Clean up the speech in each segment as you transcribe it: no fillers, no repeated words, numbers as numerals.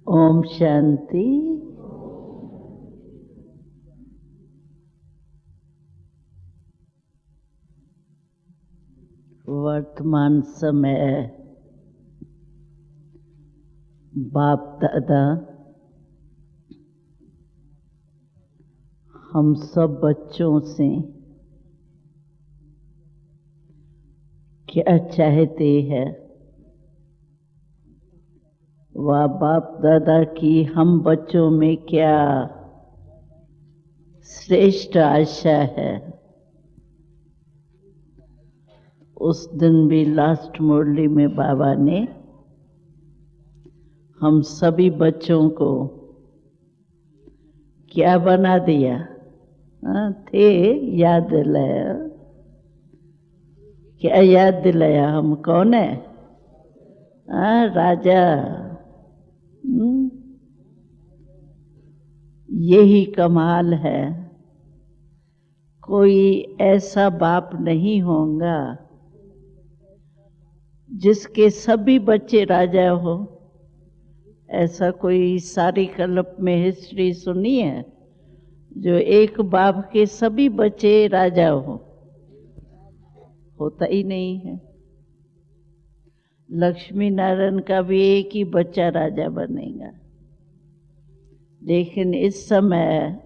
ओम शांति। वर्तमान समय बाप दादा हम सब बच्चों से क्या चाहते हैं, वह बाप दादा की हम बच्चों में क्या श्रेष्ठ आशा है। उस दिन भी लास्ट मुरली में बाबा ने हम सभी बच्चों को क्या बना दिया, थे याद दिलाया। क्या याद दिलाया? हम कौन है? राजा। यही कमाल है। कोई ऐसा बाप नहीं होगा जिसके सभी बच्चे राजा हो। ऐसा कोई सारी कल्प में हिस्ट्री सुनी है जो एक बाप के सभी बच्चे राजा हो? होता ही नहीं है। लक्ष्मी नारायण का भी एक ही बच्चा राजा बनेगा, लेकिन इस समय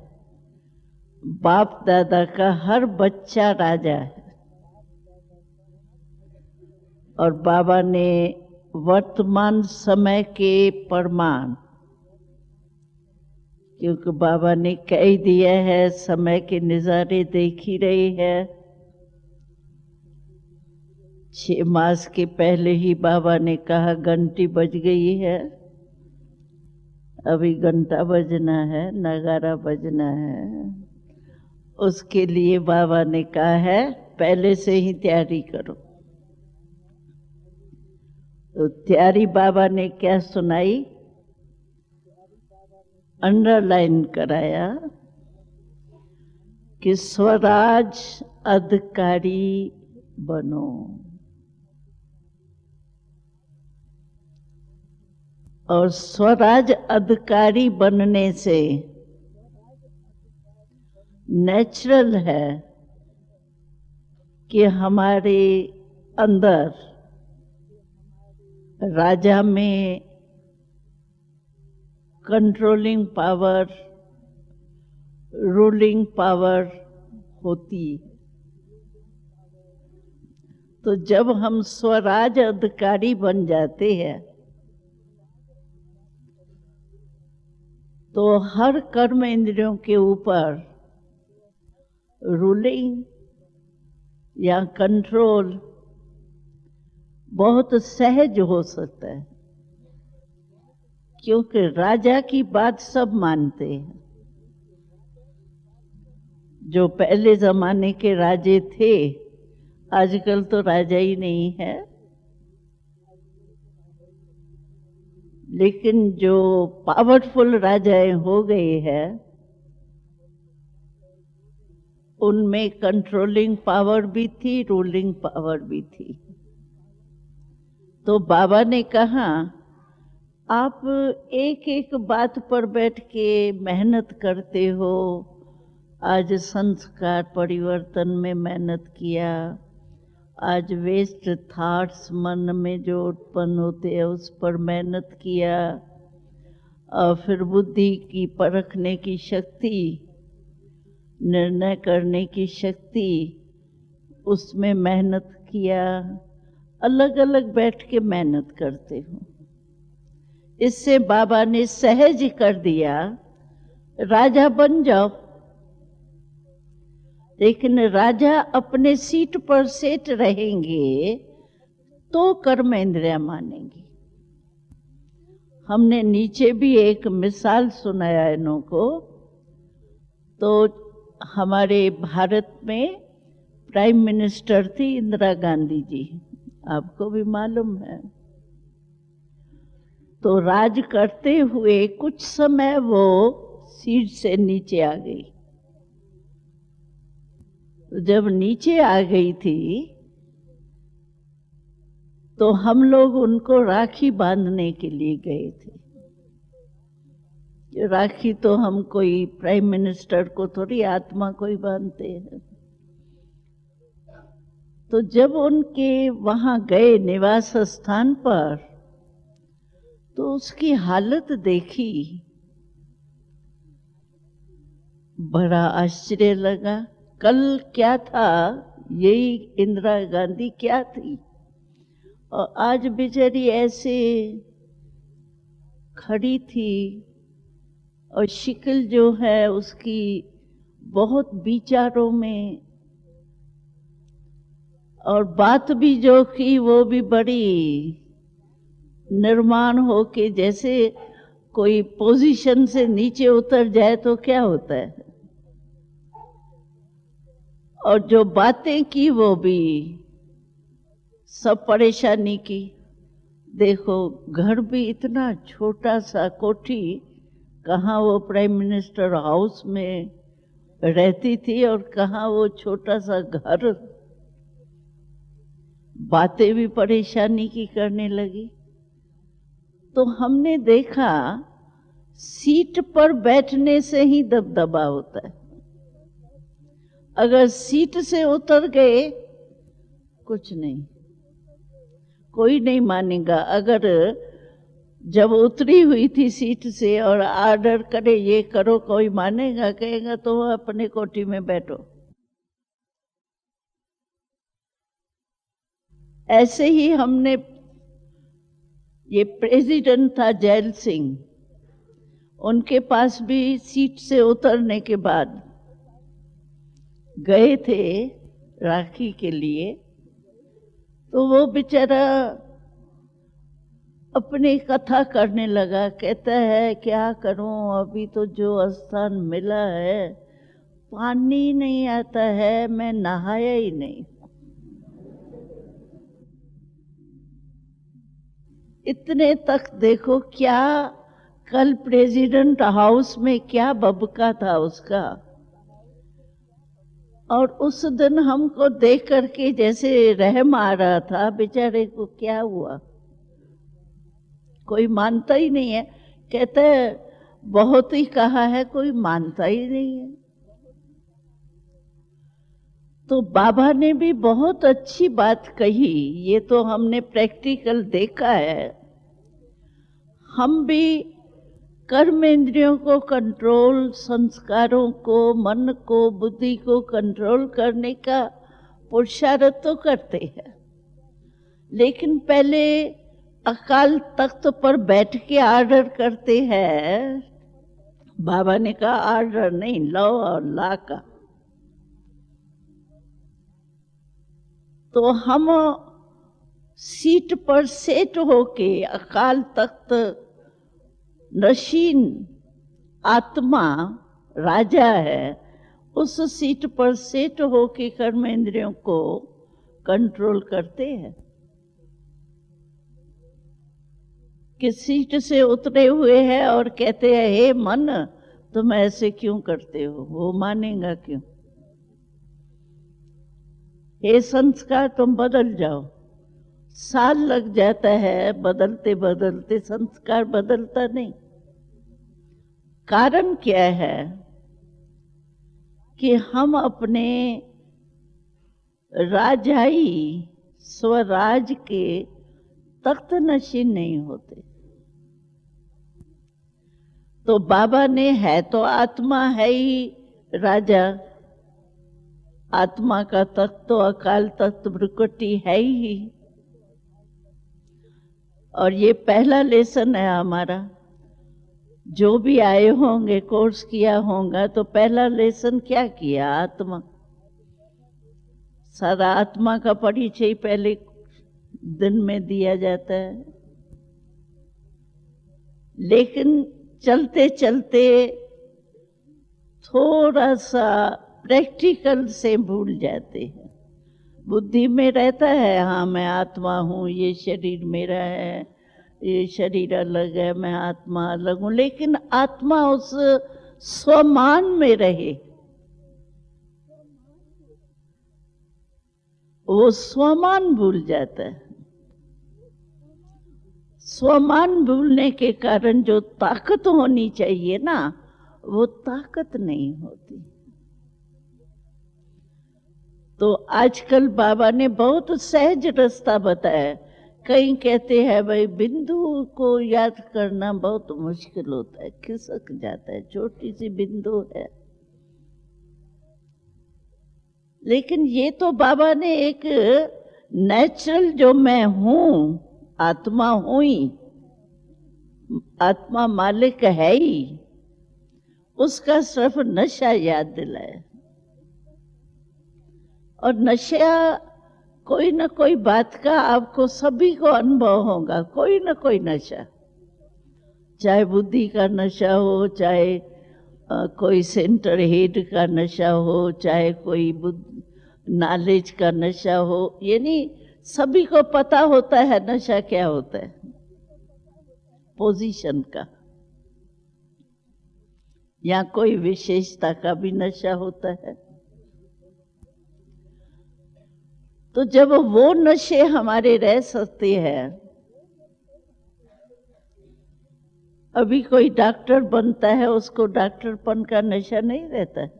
बाप दादा का हर बच्चा राजा है। और बाबा ने वर्तमान समय के प्रमाण, क्योंकि बाबा ने कह दिया है, समय के नज़ारे देख ही रहे हैं। 6 मास के पहले ही बाबा ने कहा घंटी बज गई है, अभी घंटा बजना है, नगारा बजना है। उसके लिए बाबा ने कहा है पहले से ही तैयारी करो। तो तैयारी बाबा ने क्या सुनाई? अंडरलाइन कराया कि स्वराज अधिकारी बनो। और स्वराज अधिकारी बनने से नेचुरल है कि हमारे अंदर राजा में कंट्रोलिंग पावर, रूलिंग पावर होती है। तो जब हम स्वराज अधिकारी बन जाते हैं तो हर कर्म इंद्रियों के ऊपर रूलिंग या कंट्रोल बहुत सहज हो सकता है, क्योंकि राजा की बात सब मानते हैं। जो पहले जमाने के राजे थे, आजकल तो राजा ही नहीं है, लेकिन जो पावरफुल राजाएं हो गए हैं उनमें कंट्रोलिंग पावर भी थी, रूलिंग पावर भी थी। तो बाबा ने कहा आप एक एक बात पर बैठ के मेहनत करते हो। आज संस्कार परिवर्तन में मेहनत किया, आज वेस्ट थॉट्स मन में जो उत्पन्न होते हैं उस पर मेहनत किया, और फिर बुद्धि की परखने की शक्ति, निर्णय करने की शक्ति, उसमें मेहनत किया। अलग अलग बैठ के मेहनत करते हो। इससे बाबा ने सहज कर दिया, राजा बन जाओ। लेकिन राजा अपने सीट पर सेट रहेंगे तो कर्म इंद्रियां मानेंगी। हमने नीचे भी एक मिसाल सुनाया इन्हों को। तो हमारे भारत में प्राइम मिनिस्टर थी इंदिरा गांधी जी, आपको भी मालूम है। तो राज करते हुए कुछ समय वो सीट से नीचे आ गई। जब नीचे आ गई थी तो हम लोग उनको राखी बांधने के लिए गए थे। राखी तो हम कोई प्राइम मिनिस्टर को थोड़ी आत्मा को ही बांधते हैं। तो जब उनके वहां गए निवास स्थान पर, तो उसकी हालत देखी, बड़ा आश्चर्य लगा। कल क्या था, यही इंदिरा गांधी क्या थी, और आज बेचारी ऐसे खड़ी थी, और शिकल जो है उसकी बहुत विचारों में, और बात भी जो की वो भी बड़ी निर्माण हो के, जैसे कोई पोजीशन से नीचे उतर जाए तो क्या होता है, और जो बातें की वो भी सब परेशानी की। देखो घर भी इतना छोटा सा कोठी, कहाँ वो प्राइम मिनिस्टर हाउस में रहती थी और कहाँ वो छोटा सा घर। बातें भी परेशानी की करने लगी। तो हमने देखा सीट पर बैठने से ही दबदबा होता है, अगर सीट से उतर गए कुछ नहीं, कोई नहीं मानेगा। अगर जब उतरी हुई थी सीट से और आर्डर करे ये करो, कोई मानेगा? कहेगा तो अपने कोठी में बैठो। ऐसे ही हमने, ये प्रेसिडेंट था जैल सिंह, उनके पास भी सीट से उतरने के बाद गए थे राखी के लिए, तो वो बेचारा अपनी कथा करने लगा। कहता है क्या करूं, अभी तो जो स्थान मिला है पानी नहीं आता है, मैं नहाया ही नहीं। इतने तक देखो, क्या कल प्रेसिडेंट हाउस में क्या बबका था उसका। और उस दिन हमको देख करके जैसे रहम आ रहा था, बेचारे को क्या हुआ, कोई मानता ही नहीं है। कहते बहुत ही कहा है, कोई मानता ही नहीं है। तो बाबा ने भी बहुत अच्छी बात कही, ये तो हमने प्रैक्टिकल देखा है। हम भी कर्म इंद्रियों को कंट्रोल, संस्कारों को, मन को, बुद्धि को कंट्रोल करने का पुरुषार्थ तो करते हैं, लेकिन पहले अकाल तख्त पर बैठ के ऑर्डर करते हैं। बाबा ने कहा ऑर्डर नहीं, लो और ला का। तो हम सीट पर सेट होके, अकाल तख्त नशीन आत्मा राजा है, उस सीट पर सेट होके कर्म इंद्रियों को कंट्रोल करते हैं। कि सीट से उतरे हुए हैं और कहते हैं हे मन तुम ऐसे क्यों करते हो, वो मानेगा क्यों? हे संस्कार तुम बदल जाओ। साल लग जाता है बदलते बदलते, संस्कार बदलता नहीं। कारण क्या है कि हम अपने राजाई स्वराज के तख्त नशीन नहीं होते। तो बाबा ने, है तो आत्मा है ही राजा, आत्मा का तख्त तो अकाल तख्त भ्रुकुटी है ही। और ये पहला लेसन है हमारा। जो भी आए होंगे, कोर्स किया होगा, तो पहला लेसन क्या किया? आत्मा। सारा आत्मा का परिचय पहले दिन में दिया जाता है। लेकिन चलते चलते थोड़ा सा प्रैक्टिकल से भूल जाते हैं। बुद्धि में रहता है हाँ मैं आत्मा हूँ, ये शरीर मेरा है, ये शरीर अलग है, मैं आत्मा अलग हूँ, लेकिन आत्मा उस स्वमान में रहे, वो स्वमान भूल जाता है। स्वमान भूलने के कारण जो ताकत होनी चाहिए ना, वो ताकत नहीं होती। तो आजकल बाबा ने बहुत सहज रास्ता बताया। कई कहते हैं भाई बिंदु को याद करना बहुत मुश्किल होता है, खिसक जाता है, छोटी सी बिंदु है। लेकिन ये तो बाबा ने एक नेचुरल जो मैं हूं, आत्मा हूं ही, आत्मा मालिक है ही, उसका सिर्फ नशा याद दिलाया। और नशा कोई ना कोई बात का आपको सभी को अनुभव होगा, कोई ना कोई नशा, चाहे बुद्धि का नशा हो, चाहे कोई सेंटर हेड का नशा हो, चाहे कोई नॉलेज का नशा हो। यानी सभी को पता होता है नशा क्या होता है, पोजीशन का या कोई विशेषता का भी नशा होता है। तो जब वो नशे हमारे रह सकते हैं, अभी कोई डॉक्टर बनता है उसको डॉक्टरपन का नशा नहीं रहता है,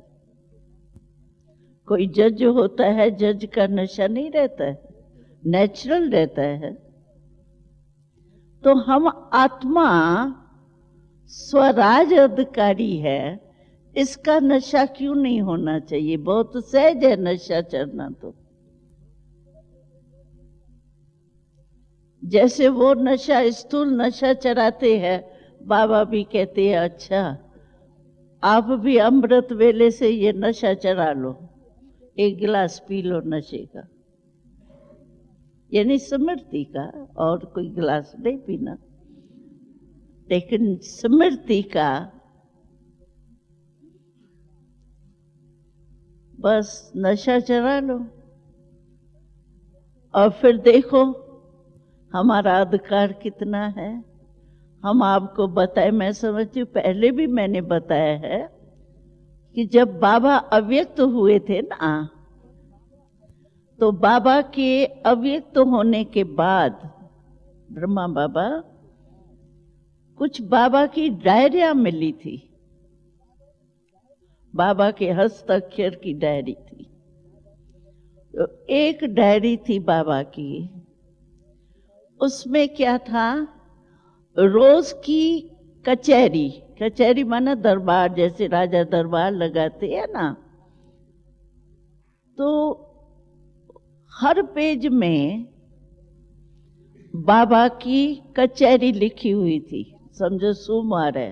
कोई जज होता है जज का नशा नहीं रहता है, नेचुरल रहता है। तो हम आत्मा स्वराज अधिकारी है, इसका नशा क्यों नहीं होना चाहिए? बहुत सहज है नशा चढ़ना। तो जैसे वो नशा स्थूल नशा चढ़ाते हैं, बाबा भी कहते हैं अच्छा आप भी अमृत वेले से ये नशा चढ़ा लो, एक गिलास पी लो नशे का, यानी स्मृति का, और कोई गिलास नहीं पीना, लेकिन स्मृति का बस नशा चढ़ा लो। और फिर देखो हमारा अधिकार कितना है। हम आपको बताए, मैं समझती हूँ पहले भी मैंने बताया है कि जब बाबा अव्यक्त हुए थे ना, तो बाबा के अव्यक्त होने के बाद ब्रह्मा बाबा, कुछ बाबा की डायरियां मिली थी, बाबा के हस्ताक्षर की डायरी थी। तो एक डायरी थी बाबा की, उसमें क्या था, रोज की कचहरी, कचहरी माना दरबार, जैसे राजा दरबार लगाते हैं ना, तो हर पेज में बाबा की कचहरी लिखी हुई थी। समझो सोमवार है,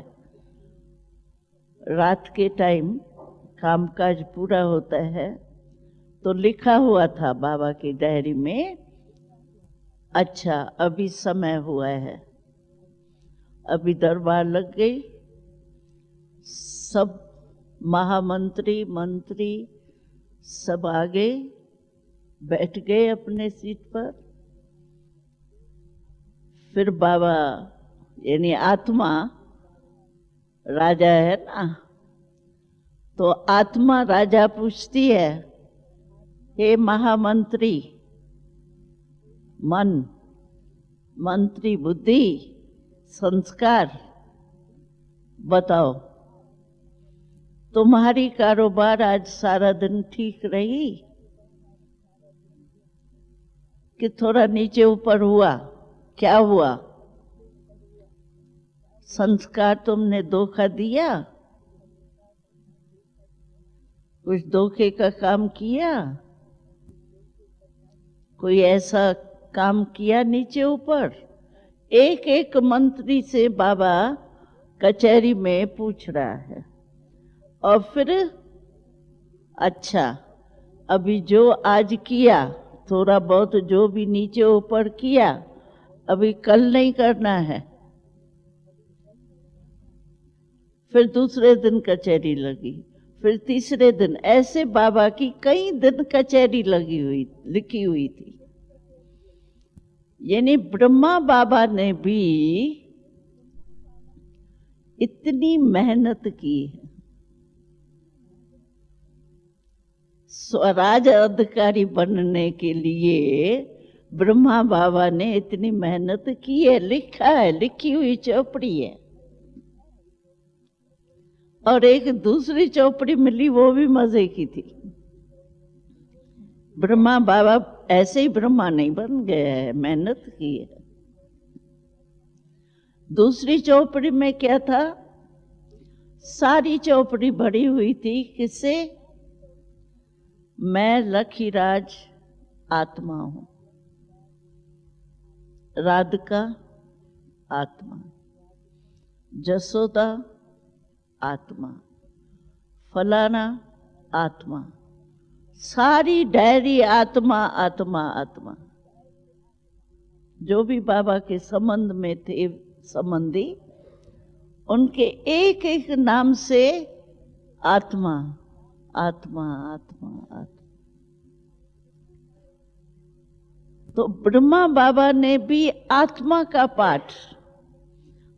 रात के टाइम कामकाज पूरा होता है, तो लिखा हुआ था बाबा की डायरी में, अच्छा अभी समय हुआ है, अभी दरबार लग गई, सब महामंत्री मंत्री सब आ गए, बैठ गए अपने सीट पर। फिर बाबा यानी आत्मा राजा है ना, तो आत्मा राजा पूछती है, हे महामंत्री मन, मंत्री बुद्धि, संस्कार, बताओ तुम्हारी कारोबार आज सारा दिन ठीक रही कि थोड़ा नीचे ऊपर हुआ? क्या हुआ? संस्कार तुमने धोखा दिया, कुछ धोखे का काम किया, कोई ऐसा काम किया नीचे ऊपर? एक एक मंत्री से बाबा कचहरी में पूछ रहा है। और फिर अच्छा अभी जो आज किया, थोड़ा बहुत जो भी नीचे ऊपर किया, अभी कल नहीं करना है। फिर दूसरे दिन कचहरी लगी, फिर तीसरे दिन, ऐसे बाबा की कई दिन कचहरी लिखी हुई थी। यानी ब्रह्मा बाबा ने भी इतनी मेहनत की है। स्वराज अधिकारी बनने के लिए ब्रह्मा बाबा ने इतनी मेहनत की है, लिखा है, लिखी हुई चौपड़ी है। और एक दूसरी चौपड़ी मिली, वो भी मजे की थी। ब्रह्मा बाबा ऐसे ही ब्रह्मा नहीं बन गए हैं, मेहनत की है। दूसरी चौपड़ी में क्या था? सारी चौपड़ी भरी हुई थी किससे? मैं लखीराज आत्मा हूं, राधिका आत्मा, जसोदा आत्मा, फलाना आत्मा, सारी डायरी आत्मा आत्मा आत्मा। जो भी बाबा के संबंध में थे संबंधी, उनके एक एक नाम से आत्मा आत्मा आत्मा आत्मा। तो ब्रह्मा बाबा ने भी आत्मा का पाठ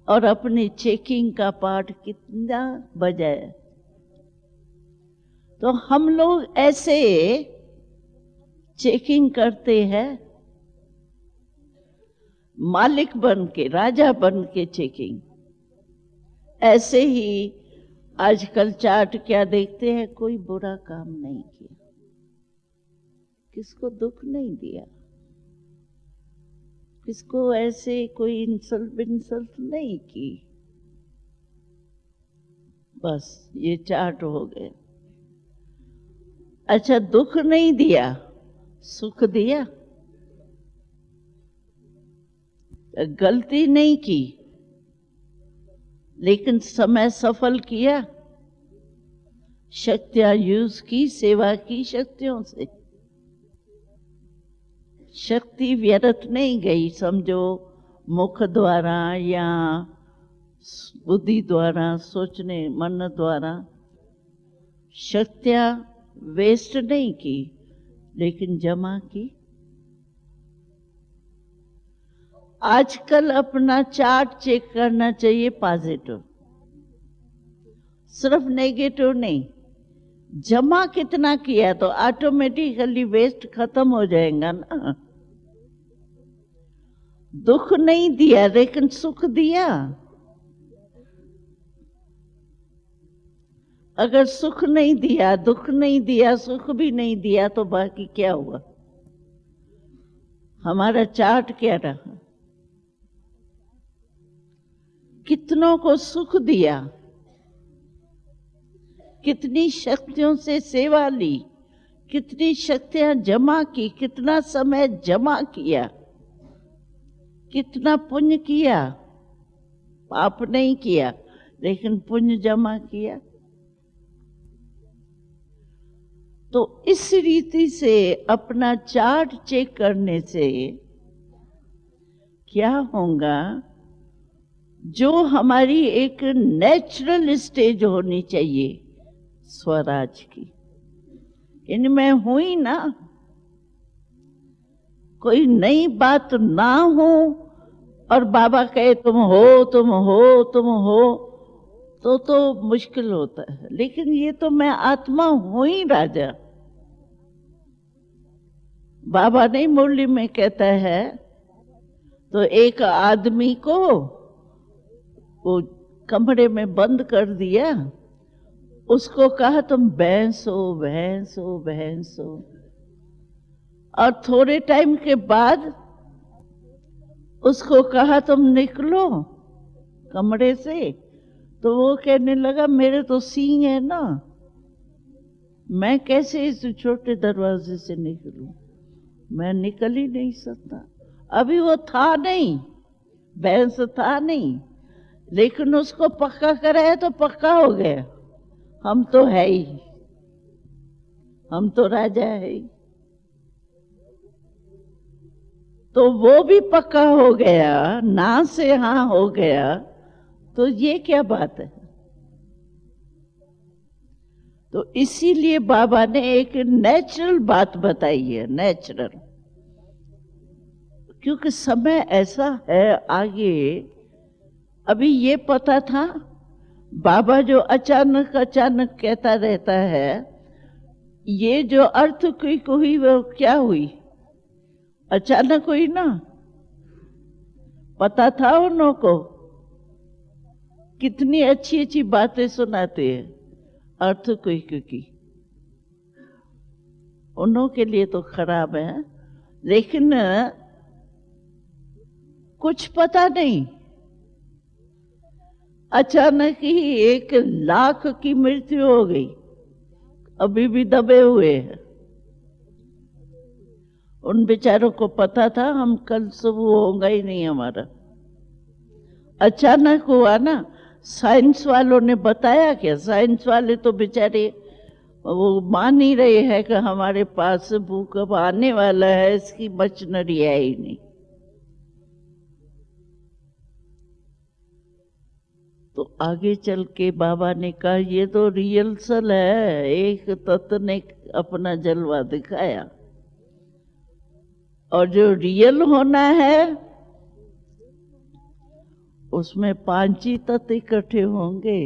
और अपनी चेकिंग का पाठ कितना बजाया। तो हम लोग ऐसे चेकिंग करते हैं, मालिक बन के, राजा बन के चेकिंग। ऐसे ही आजकल चार्ट क्या देखते हैं? कोई बुरा काम नहीं किया, किसको दुख नहीं दिया, किसको ऐसे कोई इंसल्ट नहीं की, बस ये चार्ट हो गए। अच्छा, दुख नहीं दिया, सुख दिया, गलती नहीं की लेकिन समय सफल किया, शक्तियां यूज की, सेवा की शक्तियों से, शक्ति व्यर्थ नहीं गई। समझो मुख द्वारा या बुद्धि द्वारा, सोचने मन द्वारा, शक्तियां वेस्ट नहीं की लेकिन जमा की। आजकल अपना चार्ट चेक करना चाहिए पॉजिटिव, सिर्फ नेगेटिव नहीं। जमा कितना किया तो ऑटोमेटिकली वेस्ट खत्म हो जाएगा ना। दुख नहीं दिया लेकिन सुख दिया। अगर सुख नहीं दिया, दुख नहीं दिया, सुख भी नहीं दिया तो बाकी क्या हुआ? हमारा चार्ट क्या रहा? कितनों को सुख दिया, कितनी शक्तियों से सेवा ली, कितनी शक्तियां जमा की, कितना समय जमा किया, कितना पुण्य किया। पाप नहीं किया लेकिन पुण्य जमा किया। तो इस रीति से अपना चार्ट चेक करने से क्या होगा? जो हमारी एक नेचुरल स्टेज होनी चाहिए स्वराज की, इनमें हुई ना, कोई नई बात ना हो और बाबा कहे तुम हो तुम हो तुम हो, तो मुश्किल होता है। लेकिन ये तो मैं आत्मा हूं ही राजा। बाबा नहीं मुरली में कहता है, तो एक आदमी को वो कमरे में बंद कर दिया, उसको कहा तुम भैंस हो भैंस हो भैंस हो। और थोड़े टाइम के बाद उसको कहा तुम निकलो कमरे से, तो वो कहने लगा मेरे तो सींग है ना, मैं कैसे इस छोटे दरवाजे से निकलूं? मैं निकल ही नहीं सकता। अभी वो था नहीं, भैंस था नहीं, लेकिन उसको पक्का कराया तो पक्का हो गया। हम तो है ही, हम तो राजा है ही। तो वो भी पक्का हो गया, ना से हाँ हो गया। तो ये क्या बात है? तो इसीलिए बाबा ने एक नेचुरल बात बताई है, नेचुरल। क्योंकि समय ऐसा है आगे। अभी ये पता था, बाबा जो अचानक अचानक कहता रहता है, ये जो अर्थक्वेक हुई वो क्या हुई? अचानक हुई ना, पता था उन्हों को, कितनी अच्छी अच्छी बातें सुनाते हैं अर्थ कोई, क्योंकि उन्हों के लिए तो खराब है, लेकिन कुछ पता नहीं, अचानक ही 1,00,000 की मृत्यु हो गई, अभी भी दबे हुए हैं। उन बेचारों को पता था हम कल सुबह होगा ही नहीं हमारा, अचानक हुआ ना। साइंस वालों ने बताया क्या? साइंस वाले तो बेचारे वो मान ही रहे हैं कि हमारे पास भूकंप आने वाला है, इसकी मशीनरी है ही नहीं। तो आगे चल के बाबा ने कहा ये तो रिहर्सल है, एक तत्व ने अपना जलवा दिखाया, और जो रियल होना है उसमें 5 ही तत्व इकट्ठे होंगे।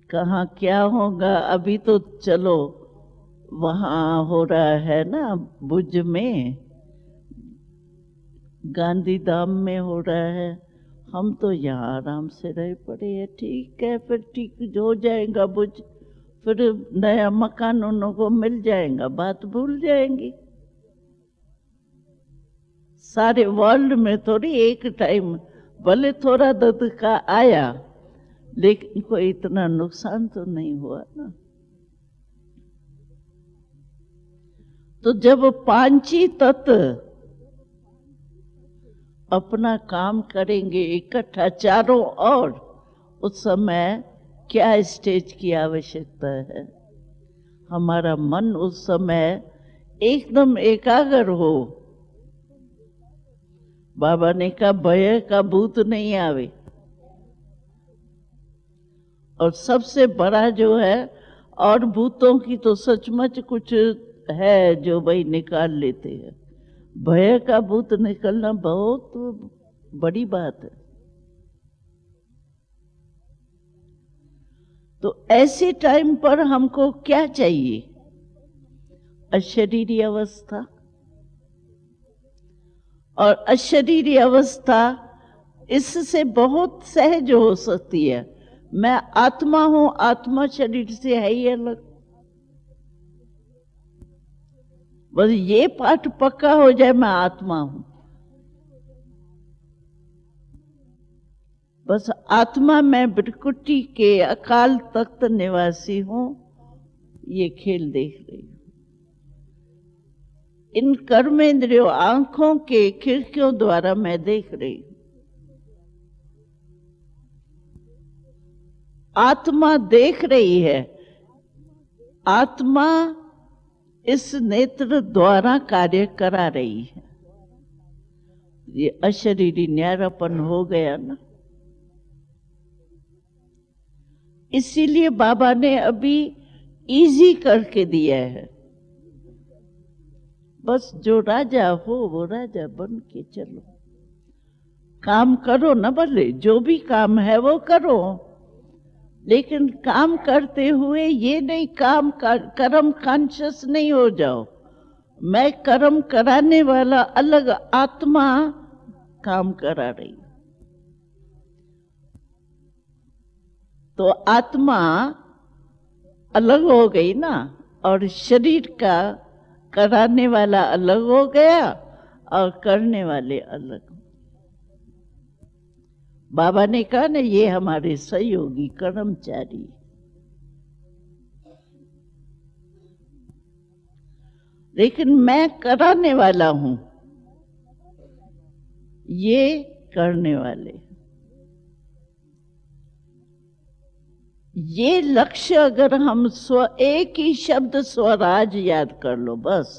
कहाँ क्या होगा अभी तो चलो वहां हो रहा है ना, भुज में, गांधी धाम में हो रहा है, हम तो यहाँ आराम से रह पड़े हैं। ठीक है, फिर ठीक हो जाएगा भुज, फिर नया मकान उन को मिल जाएगा, बात भूल जाएंगी। सारे वर्ल्ड में थोड़ी एक टाइम भले थोड़ा धक्का आया, लेकिन कोई इतना नुकसान तो नहीं हुआ ना। तो जब 5 ही तत्व अपना काम करेंगे इकट्ठा चारों ओर, उस समय क्या स्टेज की आवश्यकता है? हमारा मन उस समय एकदम एकाग्र हो। बाबा ने कहा भय का भूत नहीं आवे, और सबसे बड़ा जो है, और भूतों की तो सचमुच कुछ है जो भाई निकाल लेते हैं, भय का भूत निकलना बहुत बड़ी बात है। तो ऐसे टाइम पर हमको क्या चाहिए? अशरीरी अवस्था, और अशरीरी अवस्था इससे बहुत सहज हो सकती है। मैं आत्मा हूं, आत्मा शरीर से है ही अलग। बस ये पाठ पक्का हो जाए, मैं आत्मा हूं, बस आत्मा मैं बिरकुटी के अकाल तख्त निवासी हूं, ये खेल देख रही हूं। इन कर्मेंद्रियों आंखों के खिड़कियों द्वारा मैं देख रही हूं। आत्मा देख रही है, आत्मा इस नेत्र द्वारा कार्य करा रही है। ये अशरीरी न्यारापन हो गया ना। इसीलिए बाबा ने अभी इजी करके दिया है। बस जो राजा हो वो राजा बन के चलो, काम करो ना, भले जो भी काम है वो करो, लेकिन काम करते हुए ये नहीं कर्म कॉन्शियस नहीं हो जाओ। मैं कर्म कराने वाला अलग, आत्मा काम करा रही। तो आत्मा अलग हो गई ना, और शरीर का कराने वाला अलग हो गया और करने वाले अलग। बाबा ने कहा ना, ये हमारे सहयोगी कर्मचारी, लेकिन मैं कराने वाला हूं, ये करने वाले। ये लक्ष्य अगर हम एक ही शब्द स्वराज याद कर लो बस,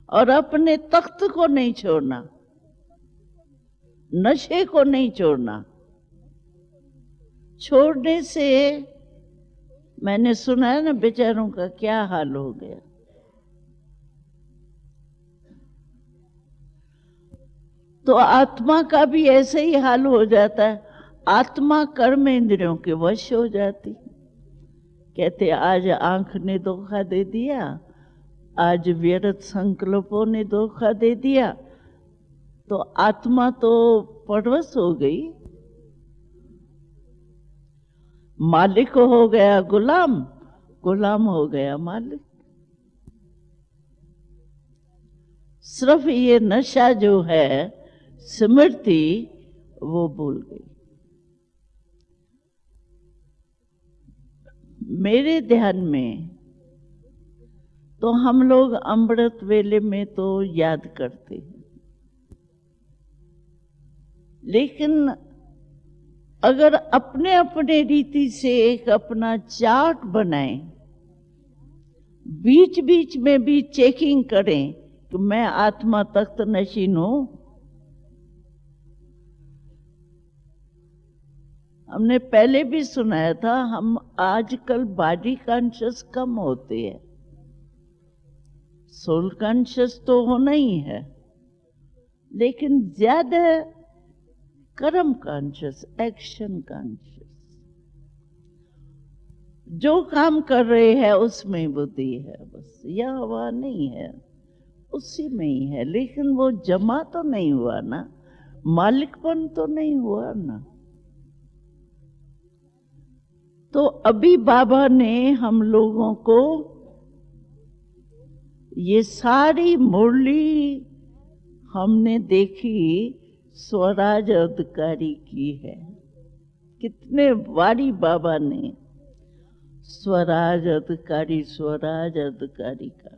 और अपने तख्त को नहीं छोड़ना, नशे को नहीं छोड़ना। छोड़ने से मैंने सुना है ना बेचारों का क्या हाल हो गया। तो आत्मा का भी ऐसे ही हाल हो जाता है। आत्मा कर्म इंद्रियों के वश हो जाती। कहते आज आंख ने धोखा दे दिया, आज व्यर्थ संकल्पों ने धोखा दे दिया तो आत्मा तो परवश हो गई, मालिक हो गया गुलाम, गुलाम हो गया मालिक। सिर्फ ये नशा जो है स्मृति वो भूल गई। मेरे ध्यान में तो हम लोग अमृत वेले में तो याद करते हैं, लेकिन अगर अपने अपने रीति से एक अपना चार्ट बनाएं, बीच बीच में भी चेकिंग करें कि मैं आत्मा तख्त नशीन हूं। हमने पहले भी सुनाया था, हम आजकल बॉडी कॉन्शियस कम होते हैं, सोल कॉन्शियस तो होना ही है, लेकिन ज्यादा कर्म कॉन्शियस, एक्शन कॉन्शियस। जो काम कर रहे हैं उसमें बुद्धि है, बस यह हवा नहीं है, उसी में ही है, लेकिन वो जमा तो नहीं हुआ ना, मालिकपन तो नहीं हुआ ना। तो अभी बाबा ने हम लोगों को ये सारी मुरली हमने देखी स्वराज अधिकारी की है। कितने बारी बाबा ने स्वराज अधिकारी का,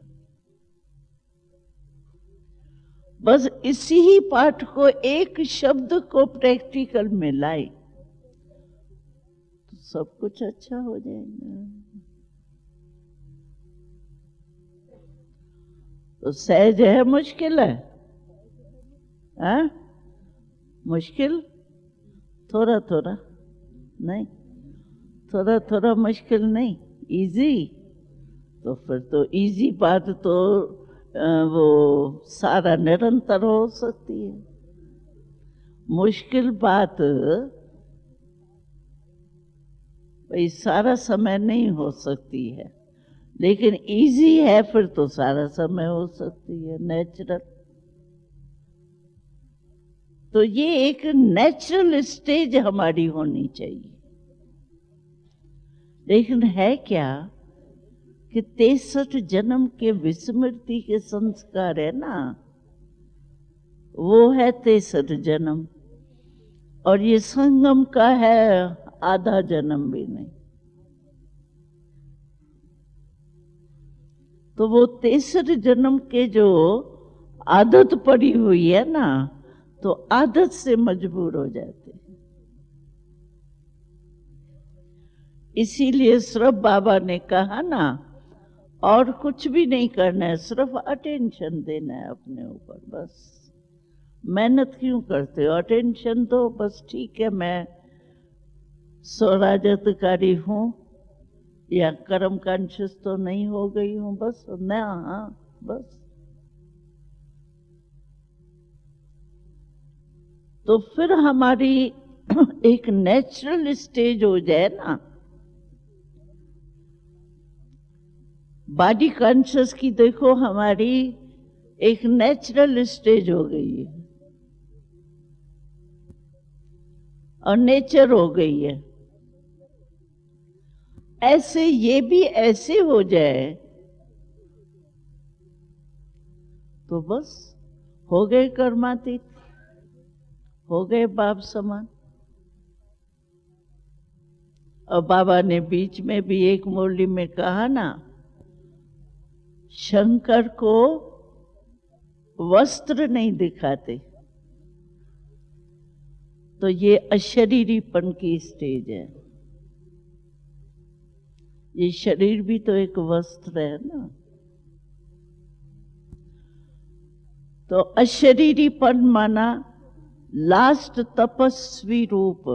बस इसी ही पाठ को एक शब्द को प्रैक्टिकल में लाई तो सब कुछ अच्छा हो जाएगा। तो सहज है, मुश्किल है? हाँ? मुश्किल थोड़ा थोड़ा नहीं, थोड़ा थोड़ा मुश्किल नहीं, इजी। तो फिर तो इजी बात तो वो सारा निरंतर हो सकती है। मुश्किल बात भाई सारा समय नहीं हो सकती है, लेकिन इजी है फिर तो सारा समय हो सकती है, नेचुरल। तो ये एक नेचुरल स्टेज हमारी होनी चाहिए। लेकिन है क्या कि 63 जन्म के विस्मृति के संस्कार है ना, वो है 63 जन्म, और ये संगम का है आधा जन्म भी नहीं। तो वो 63 जन्म के जो आदत पड़ी हुई है ना, तो आदत से मजबूर हो जाते हैं। इसीलिए सिर्फ बाबा ने कहा ना, और कुछ भी नहीं करना है, सिर्फ अटेंशन देना है अपने ऊपर, बस। मेहनत क्यों करते हो? अटेंशन दो बस, ठीक है मैं स्वराजतकारी हूं या कर्म कॉन्शियस तो नहीं हो गई हूं, बस ना, हाँ बस। तो फिर हमारी एक नेचुरल स्टेज हो जाए ना, बॉडी कॉन्शियस की देखो हमारी एक नेचुरल स्टेज हो गई है और नेचर हो गई है। ऐसे ये भी ऐसे हो जाए तो बस हो गए कर्मातीत, हो गए बाप समान। और बाबा ने बीच में भी एक मुरली में कहा ना, शंकर को वस्त्र नहीं दिखाते, तो ये अशरीरीपन की स्टेज है। ये शरीर भी तो एक वस्त्र है ना। तो अशरीरीपन माना लास्ट तपस्वी रूप।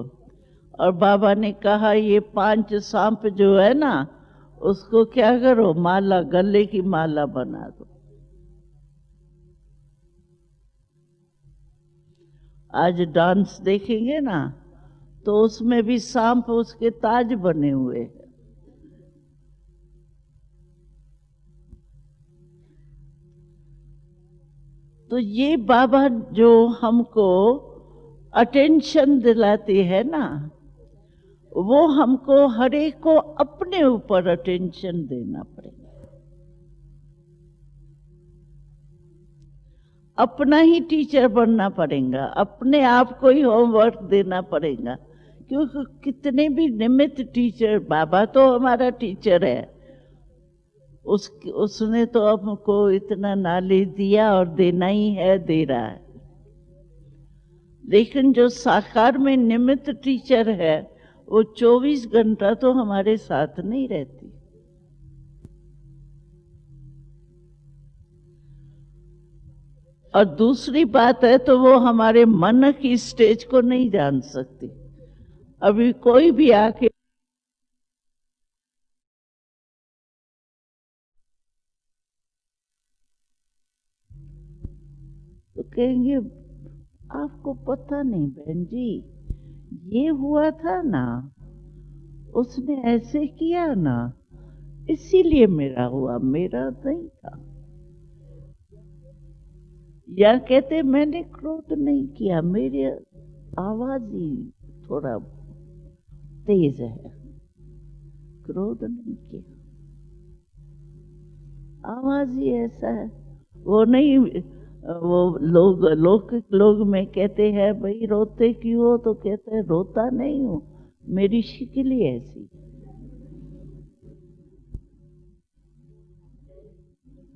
और बाबा ने कहा ये 5 सांप जो है ना, उसको क्या करो, माला, गले की माला बना दो। आज डांस देखेंगे ना, तो उसमें भी सांप उसके ताज बने हुए हैं। तो ये बाबा जो हमको अटेंशन दिलाते हैं ना, वो हमको हर एक को अपने ऊपर अटेंशन देना पड़ेगा, अपना ही टीचर बनना पड़ेगा, अपने आप को ही होमवर्क देना पड़ेगा। क्योंकि कितने भी निमित्त टीचर, बाबा तो हमारा टीचर है, उसने तो हमको इतना नॉलेज दिया और देना ही है, दे रहा है। लेकिन जो साकार में निमित्त टीचर है, वो 24 घंटा तो हमारे साथ नहीं रहती। और दूसरी बात है तो वो हमारे मन की स्टेज को नहीं जान सकती। अभी कोई भी आके तो कहेंगे आपको पता नहीं बहन जी, ये हुआ था ना, उसने ऐसे किया ना, इसीलिए मेरा हुआ, मेरा नहीं था। या कहते मैंने क्रोध नहीं किया, मेरी आवाज ही थोड़ा तेज है, क्रोध नहीं किया, आवाज ही ऐसा है। वो नहीं, वो लोग में कहते हैं भाई रोते क्यों हो, तो कहते हैं रोता नहीं हूं, मेरी शक्ल ही ऐसी।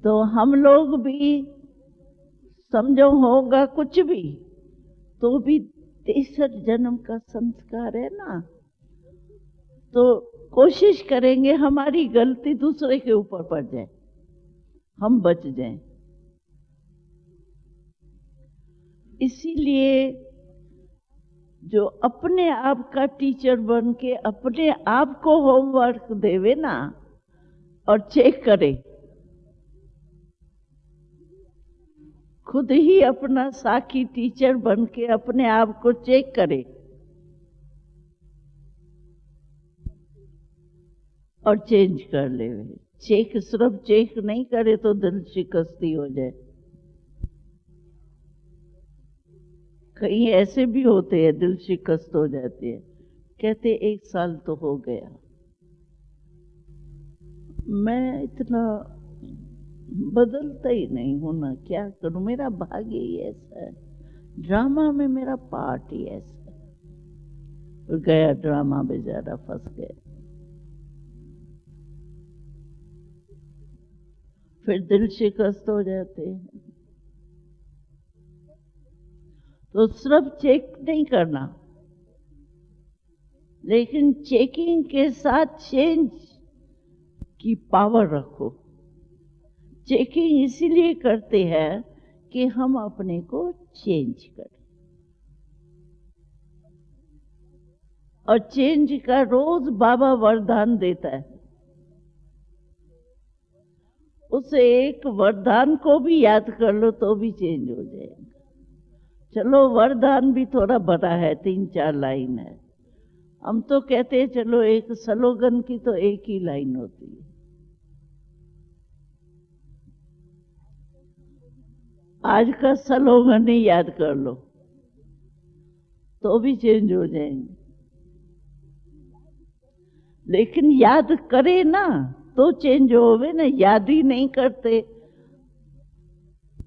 तो हम लोग भी समझो होगा कुछ भी, तो भी 63 जन्म का संस्कार है ना, तो कोशिश करेंगे हमारी गलती दूसरे के ऊपर पड़ जाए, हम बच जाएं। इसीलिए जो अपने आप का टीचर बन के अपने आप को होमवर्क देवे ना और चेक करे, खुद ही अपना साखी टीचर बन के अपने आप को चेक करे और चेंज कर ले। चेक सिर्फ चेक नहीं करे तो दिल शिकस्ती हो जाए। कहीं ऐसे भी होते हैं दिल शिकस्त हो जाते हैं, कहते 1 साल तो हो गया, मैं इतना बदलता ही नहीं हूं ना, क्या करूं, मेरा भाग्य ही ऐसा है, ड्रामा में मेरा पार्ट ही ऐसा है। गया ड्रामा, बेचारा फंस गया। फिर दिल शिकस्त हो जाते हैं। तो सिर्फ चेक नहीं करना, लेकिन चेकिंग के साथ चेंज की पावर रखो। चेकिंग इसीलिए करते हैं कि हम अपने को चेंज करें, और चेंज का रोज बाबा वरदान देता है। उस एक वरदान को भी याद कर लो तो भी चेंज हो जाएगा। चलो वरदान भी थोड़ा बड़ा है, 3-4 लाइन है। हम तो कहते हैं चलो एक स्लोगन की तो एक ही लाइन होती है। आज का स्लोगन ही याद कर लो तो भी चेंज हो जाएंगे। लेकिन याद करे ना तो चेंज होवे ना, याद ही नहीं करते,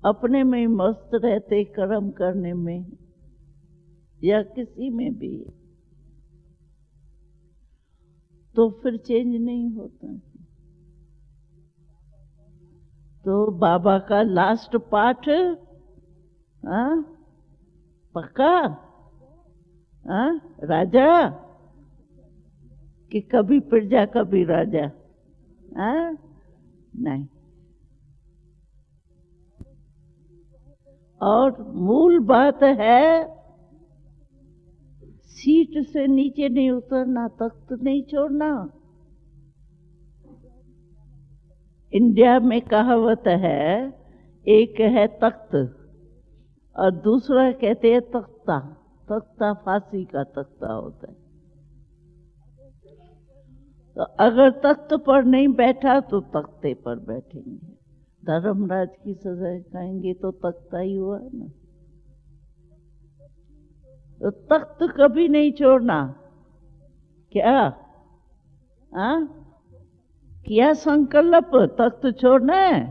अपने में ही मस्त रहते, कर्म करने में या किसी में भी, तो फिर चेंज नहीं होता। तो बाबा का लास्ट पाठ, हाँ पक्का, हाँ राजा कि कभी प्रजा कभी राजा, हाँ नहीं। और मूल बात है, सीट से नीचे नहीं उतरना, तख्त नहीं छोड़ना। इंडिया में कहावत है, एक है तख्त और दूसरा कहते हैं तख्ता। तख्ता फांसी का तख्ता होता है। तो अगर तख्त पर नहीं बैठा तो तख्ते पर बैठेंगे, धर्मराज की सजा खाएंगे तो तख्ता ही हुआ ना। तो तख्त कभी नहीं छोड़ना। क्या? हाँ, किया संकल्प तख्त छोड़ना है,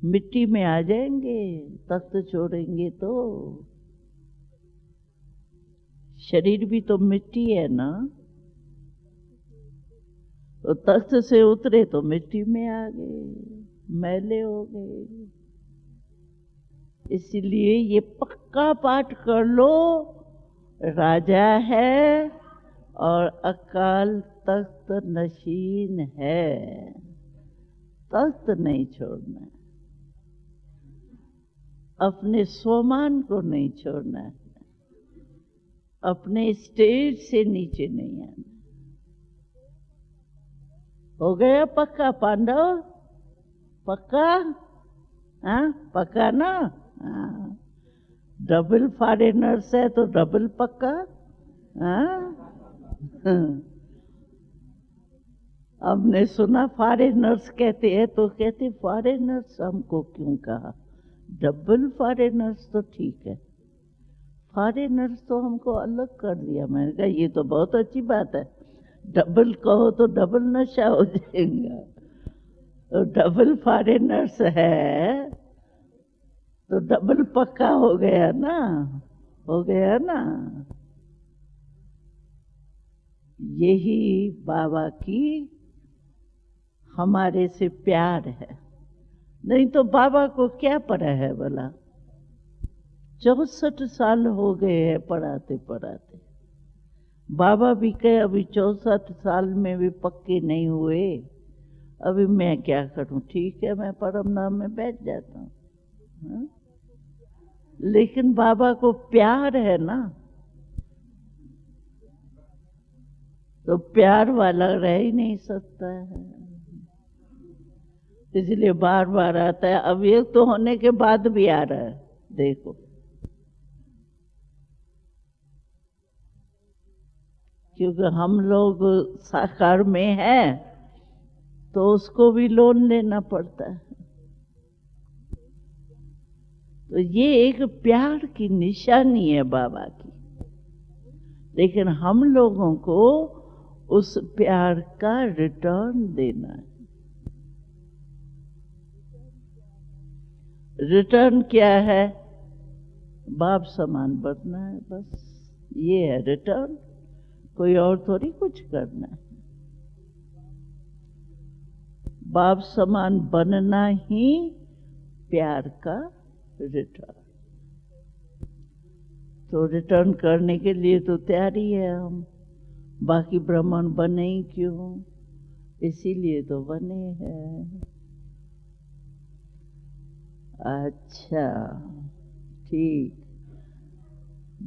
मिट्टी में आ जाएंगे। तख्त छोड़ेंगे तो शरीर भी तो मिट्टी है ना। तो तख्त से उतरे तो मिट्टी में आ गए, मैले हो गए। इसलिए ये पक्का पाठ कर लो, राजा है और अकाल तख्त नशीन है। तख्त नहीं छोड़ना है, अपने स्वमान को नहीं छोड़ना है, अपने स्टेज से नीचे नहीं आना। हो गया पक्का पांडव? पक्का? हाँ, पक्का ना? हाँ, डबल फॉरेनर्स है तो डबल पक्का। हाँ, हमने सुना फॉरेनर्स कहते हैं तो कहते फॉरेनर्स हमको क्यों कहा? डबल फॉरेनर्स तो ठीक है, फॉरेनर्स तो हमको अलग कर दिया। मैंने कहा ये तो बहुत अच्छी बात है, डबल कहो तो डबल नशा हो जाएगा। तो डबल फॉरेनर्स है तो डबल पक्का हो गया ना, हो गया ना। यही बाबा की हमारे से प्यार है, नहीं तो बाबा को क्या पड़ा है भला। 64 साल हो गए हैं पढ़ाते पढ़ाते। बाबा भी कहे अभी 64 साल में भी पक्के नहीं हुए, अभी मैं क्या करूं? ठीक है, मैं परम नाम में बैठ जाता हूं। लेकिन बाबा को प्यार है ना, तो प्यार वाला रह ही नहीं सकता है, इसलिए बार बार आता है। अब ये तो होने के बाद भी आ रहा है, देखो। क्योंकि हम लोग साकार में है तो उसको भी लोन लेना पड़ता है। तो ये एक प्यार की निशानी है बाबा की, लेकिन हम लोगों को उस प्यार का रिटर्न देना है। रिटर्न क्या है? बाप समान बनना है, बस ये है रिटर्न। कोई और थोड़ी कुछ करना है। बाप समान बनना ही प्यार का रिटर्न। तो रिटर्न करने के लिए तो तैयारी है हम, बाकी ब्राह्मण बने ही क्यों? इसीलिए तो बने हैं। अच्छा, ठीक।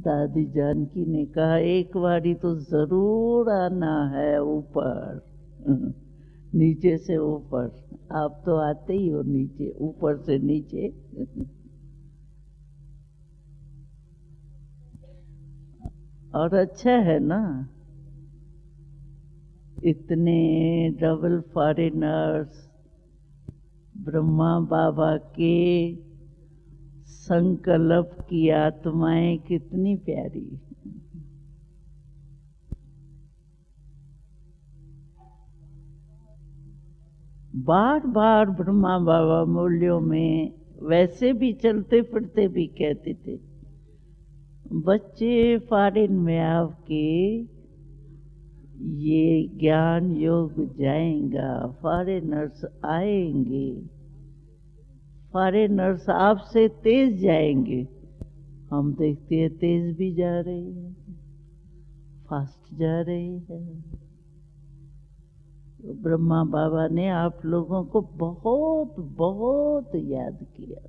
दादी जानकी ने कहा एक बारी तो जरूर आना है ऊपर। नीचे से ऊपर। आप तो आते ही हो नीचे, ऊपर से नीचे। और अच्छा है ना, इतने डबल फॉरेनर्स ब्रह्मा बाबा के संकल्प की आत्माएं कितनी प्यारी। बार बार ब्रह्मा बाबा मूल्यों में वैसे भी चलते फिरते भी कहते थे, बच्चे फॉरेन में आपके ये ज्ञान योग जाएगा, फॉरेनर्स आएंगे, फॉरेनर्स आपसे तेज जाएंगे। हम देखते हैं तेज भी जा रहे हैं, फास्ट जा रहे हैं। तो ब्रह्मा बाबा ने आप लोगों को बहुत बहुत याद किया।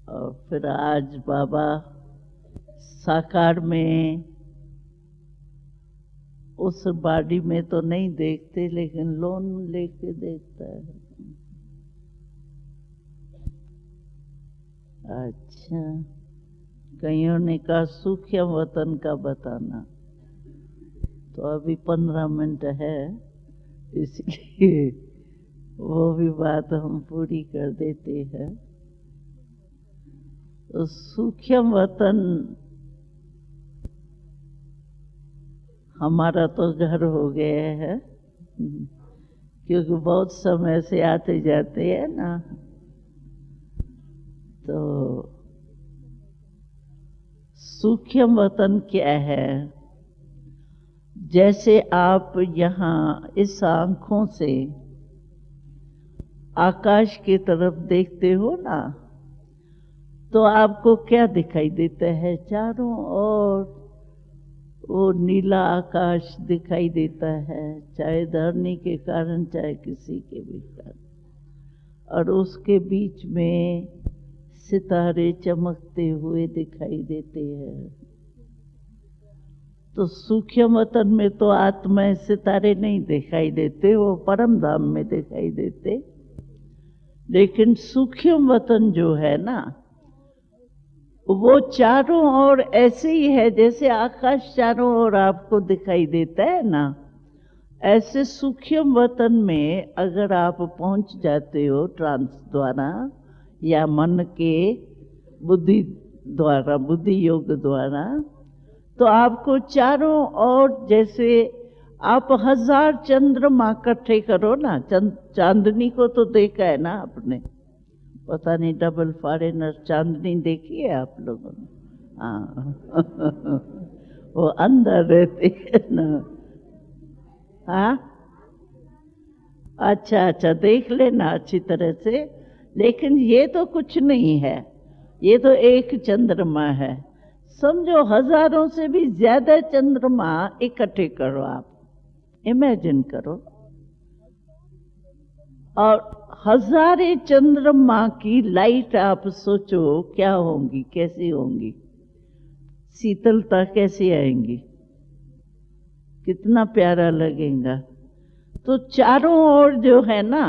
और फिर आज बाबा साकार में उस बॉडी में तो नहीं देखते, लेकिन लोन लेके देखता है। अच्छा, कईयों ने कहा सूक्ष्म वतन का बताना। तो अभी 15 मिनट है, इसलिए वो भी बात हम पूरी कर देते हैं। तो सूक्ष्म वतन हमारा तो घर हो गया है, क्योंकि बहुत समय से आते जाते हैं ना। तो सूक्ष्म वतन क्या है? जैसे आप यहाँ इस आँखों से आकाश की तरफ देखते हो ना, तो आपको क्या दिखाई देता है? चारों ओर वो नीला आकाश दिखाई देता है, चाहे धरनी के कारण चाहे किसी के भी कारण, और उसके बीच में सितारे चमकते हुए दिखाई देते हैं। तो सूक्ष्म वतन में तो आत्माएं सितारे नहीं दिखाई देते, वो परम धाम में दिखाई देते। लेकिन सूक्ष्म वतन जो है ना, वो चारों ओर ऐसे ही है जैसे आकाश चारों ओर आपको दिखाई देता है ना। ऐसे सूक्ष्म वतन में अगर आप पहुंच जाते हो ट्रांस द्वारा या मन के बुद्धि द्वारा, बुद्धि योग द्वारा, तो आपको चारों ओर जैसे आप 1000 चंद्रमा इकट्ठे करो ना। चांदनी को तो देखा है ना आपने, पता नहीं डबल फॉरेनर चांदनी देखी है आप लोगों ने? हाँ वो अंदर रहती है ना। हाँ अच्छा देख लेना अच्छी तरह से। लेकिन ये तो कुछ नहीं है, ये तो एक चंद्रमा है। समझो हजारों से भी ज्यादा चंद्रमा इकट्ठे करो, आप इमेजिन करो, और हजारे चंद्रमा की लाइट आप सोचो क्या होंगी, कैसी होंगी, शीतलता कैसी आएंगी, कितना प्यारा लगेगा। तो चारों ओर जो है ना,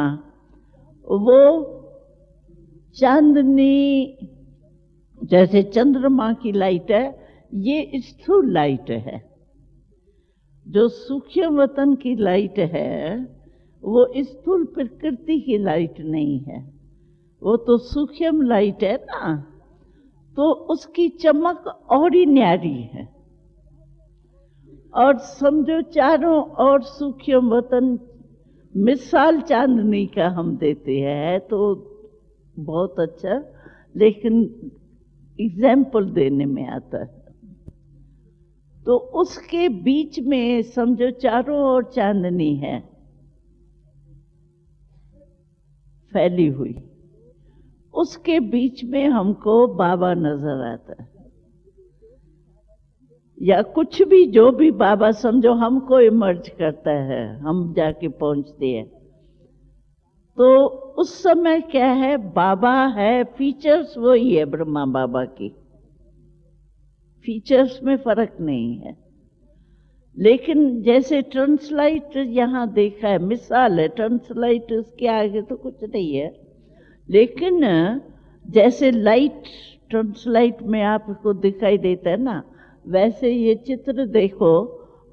वो चांदनी जैसे चंद्रमा की लाइट है, ये स्थूल लाइट है। जो सूक्ष्म वतन की लाइट है वो स्थूल प्रकृति की लाइट नहीं है, वो तो सूक्ष्म लाइट है ना। तो उसकी चमक और ही न्यारी है। और समझो चारों ओर सूक्ष्म वतन, मिसाल चांदनी का हम देते हैं तो बहुत अच्छा, लेकिन एग्जाम्पल देने में आता है। तो उसके बीच में समझो चारों ओर चांदनी है फैली हुई, उसके बीच में हमको बाबा नजर आता है, या कुछ भी जो भी बाबा समझो हमको इमर्ज करता है, हम जाके पहुंचते हैं। तो उस समय क्या है, बाबा है, फीचर्स वही है ब्रह्मा बाबा की, फीचर्स में फर्क नहीं है। लेकिन जैसे ट्रांसलाइट यहाँ देखा है, मिसाल है, ट्रांसलाइट उसके आगे तो कुछ नहीं है। लेकिन जैसे लाइट ट्रांसलाइट में आपको दिखाई देता है ना, वैसे ये चित्र देखो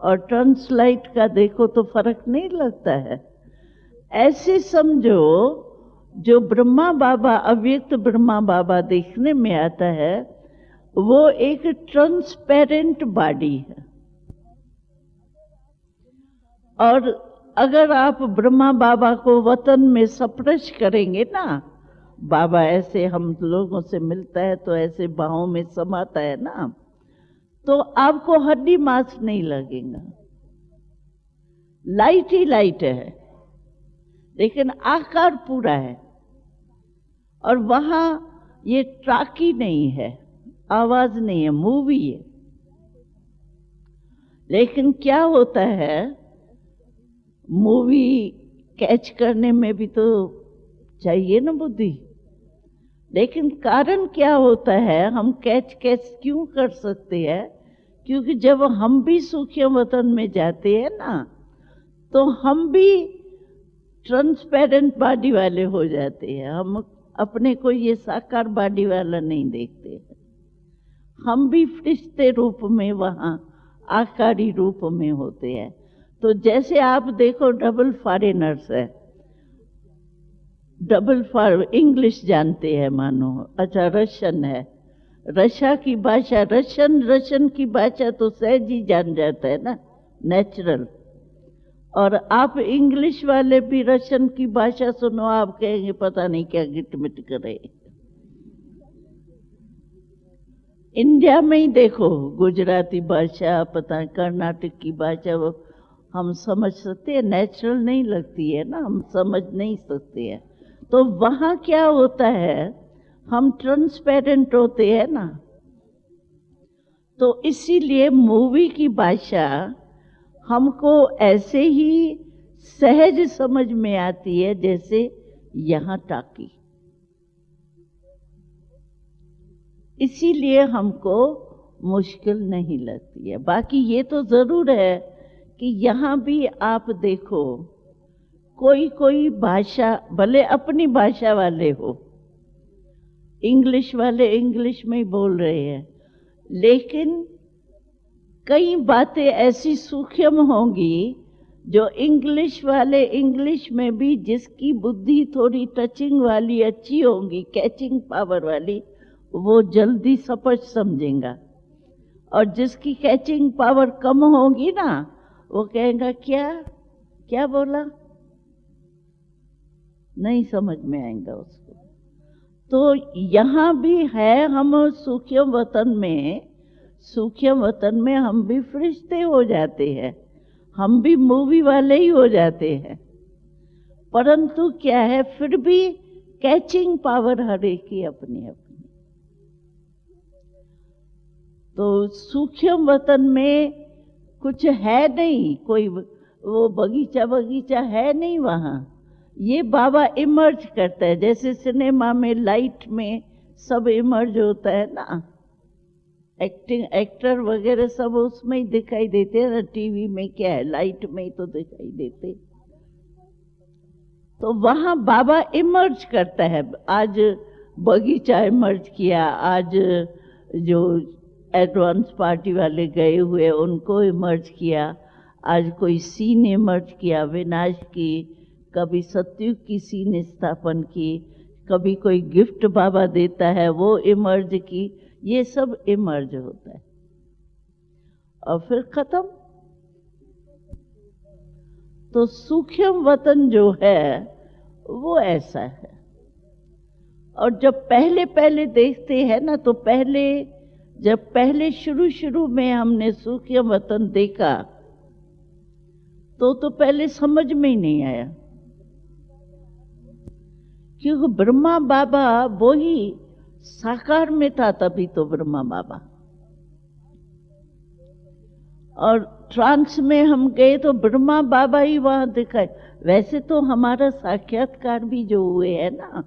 और ट्रांसलाइट का देखो तो फर्क नहीं लगता है। ऐसे समझो जो ब्रह्मा बाबा, अव्यक्त ब्रह्मा बाबा देखने में आता है, वो एक ट्रांसपेरेंट बॉडी है। और अगर आप ब्रह्मा बाबा को वतन में सप्रेश करेंगे ना, बाबा ऐसे हम लोगों से मिलता है तो ऐसे बाहों में समाता है ना, तो आपको हड्डी मांस नहीं लगेगा, लाइट ही लाइट है, लेकिन आकार पूरा है। और वहां ये ट्राकी नहीं है, आवाज नहीं है, मूवी है। लेकिन क्या होता है, मूवी कैच करने में भी तो चाहिए ना बुद्धि। लेकिन कारण क्या होता है, हम कैच क्यों कर सकते हैं? क्योंकि जब हम भी सूक्ष्म वतन में जाते हैं ना, तो हम भी ट्रांसपेरेंट बॉडी वाले हो जाते हैं। हम अपने को ये साकार बॉडी वाला नहीं देखते हैं, हम भी फरिश्ते रूप में वहां आकारी रूप में होते हैं। तो जैसे आप देखो डबल फॉरेनर्स है, डबल फॉर इंग्लिश जानते हैं मानो, अच्छा रशियन है, रशिया की भाषा, रशियन की भाषा तो सहज ही जान जाता है ना, नेचुरल। और आप इंग्लिश वाले भी रशियन की भाषा सुनो, आप कहेंगे पता नहीं क्या गिटमिट करे। इंडिया में ही देखो गुजराती भाषा, पता कर्नाटक की भाषा, वो हम समझ सकते हैं, नेचुरल नहीं लगती है ना, हम समझ नहीं सकते हैं। तो वहाँ क्या होता है, हम ट्रांसपेरेंट होते हैं ना, तो इसीलिए मूवी की भाषा हमको ऐसे ही सहज समझ में आती है जैसे यहाँ टाकी। इसीलिए हमको मुश्किल नहीं लगती है। बाकी ये तो जरूर है कि यहाँ भी आप देखो, कोई कोई भाषा, भले अपनी भाषा वाले हो, इंग्लिश वाले इंग्लिश में ही बोल रहे हैं, लेकिन कई बातें ऐसी सूक्ष्म होंगी जो इंग्लिश वाले इंग्लिश में भी, जिसकी बुद्धि थोड़ी टचिंग वाली अच्छी होगी, कैचिंग पावर वाली, वो जल्दी स्पष्ट समझेगा। और जिसकी कैचिंग पावर कम होगी ना, वो कहेगा क्या क्या बोला, नहीं समझ में आएगा उसको। तो यहाँ भी है, हम सूक्ष्म वतन में हम भी फरिश्ते हो जाते हैं, हम भी मूवी वाले ही हो जाते हैं, परंतु क्या है, फिर भी कैचिंग पावर हर एक की अपनी अपनी। तो सूक्ष्म वतन में कुछ है नहीं, कोई वो बगीचा है नहीं वहाँ। ये बाबा इमर्ज करता है, जैसे सिनेमा में लाइट में सब इमर्ज होता है ना, एक्टर वगैरह सब उसमें ही दिखाई देते हैं ना, टीवी में क्या है, लाइट में ही तो दिखाई देते। तो वहाँ बाबा इमर्ज करता है। आज बगीचा इमर्ज किया, आज जो एडवांस पार्टी वाले गए हुए उनको इमर्ज किया, आज कोई सीन इमर्ज किया विनाश की, कभी सत्युग की सीन स्थापन की, कभी कोई गिफ्ट बाबा देता है वो इमर्ज की, ये सब इमर्ज होता है और फिर खत्म। तो सूक्ष्म वतन जो है वो ऐसा है। और जब पहले पहले देखते हैं ना, तो जब पहले शुरू में हमने सूक्ष्म वतन देखा तो पहले समझ में ही नहीं आया, क्योंकि ब्रह्मा बाबा वो ही साकार में था, तभी तो ब्रह्मा बाबा। और ट्रांस में हम गए तो ब्रह्मा बाबा ही वहां दिखाए। वैसे तो हमारा साक्षात्कार भी जो हुए है ना,